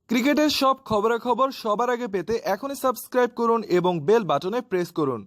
ক্রিকেটের সব খবরাখবর সবার আগে পেতে এখনই সাবস্ক্রাইব করুন এবং বেল বাটনে প্রেস করুন।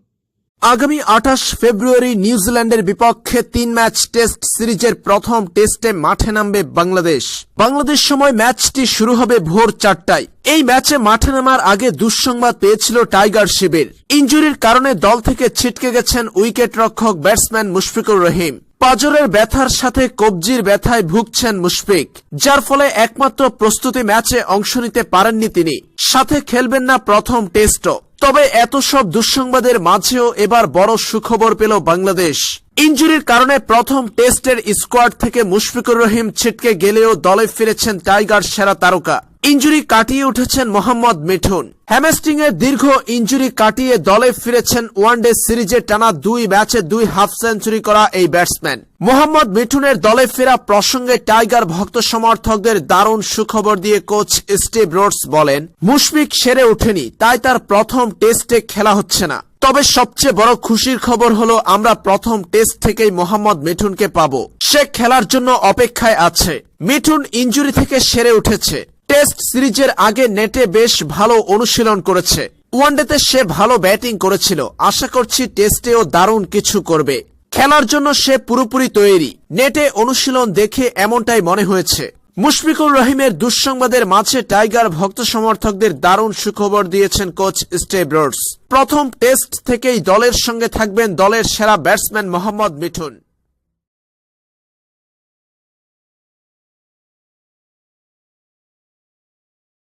আগামী 28 ফেব্রুয়ারি নিউজিল্যান্ডের বিপক্ষে 3 ম্যাচ টেস্ট সিরিজের প্রথম টেস্টে মাঠে নামবে বাংলাদেশ সময় ম্যাচটি শুরু হবে ভোর 4টায়। এই ম্যাচে মাঠে নামার আগে দুঃসংবাদ পেয়েছিল টাইগার শিবির। ইনজুরির কারণে দল থেকে ছিটকে গেছেন উইকেট রক্ষক ব্যাটসম্যান মুশফিকুর রহিম। পাঁজরের ব্যথার সাথে কবজির ব্যথায় ভুগছেন মুশফিক, যার ফলে একমাত্র প্রস্তুতি ম্যাচে অংশ নিতে পারেননি তিনি। সাথে খেলবেন না প্রথম টেস্টও। তবে এত সব দুঃসংবাদের মাঝেও এবার বড় সুখবর পেল বাংলাদেশ। ইনজুরির কারণে প্রথম টেস্টের স্কোয়াড থেকে মুশফিকুর রহিম ছিটকে গেলেও দলে ফিরেছেন টাইগার সেরা তারকা। ইনজুরি কাটিয়ে উঠেছেন মোহাম্মদ মিঠুন। হ্যামস্ট্রিং এর দীর্ঘ ইনজুরি কাটিয়ে দলে ফিরেছেন ওয়ানডে সিরিজে টানা 2 ম্যাচে 2 হাফ সেঞ্চুরি করা এই ব্যাটসম্যান। মোহাম্মদ মিঠুনের দলে ফেরা প্রসঙ্গে টাইগার ভক্ত সমর্থকদের দারুণ সুখবর দিয়ে কোচ স্টিভ রোডস বলেন, মুশফিক সেরে ওঠেনি, তাই তার প্রথম টেস্টে খেলা হচ্ছে না। তবে সবচেয়ে বড় খুশির খবর হলো আমরা প্রথম টেস্ট থেকেই মোহাম্মদ মিঠুনকে পাবো। সে খেলার জন্য অপেক্ষায় আছে। মিঠুন ইনজুরি থেকে সেরে উঠেছে। টেস্ট সিরিজের আগে নেটে বেশ ভালো অনুশীলন করেছে। ওয়ানডেতে সে ভালো ব্যাটিং করেছিল। আশা করছি টেস্টেও দারুণ কিছু করবে। খেলার জন্য সে পুরোপুরি তৈরি। নেটে অনুশীলন দেখে এমনটাই মনে হয়েছে। মুশফিকুর রহিমের দুঃসংবাদের মাঝে টাইগার ভক্ত সমর্থকদের দারুণ সুখবর দিয়েছেন কোচ স্টিভ রোডস। প্রথম টেস্ট থেকেই দলের সঙ্গে থাকবেন দলের সেরা ব্যাটসম্যান মোহাম্মদ মিঠুন।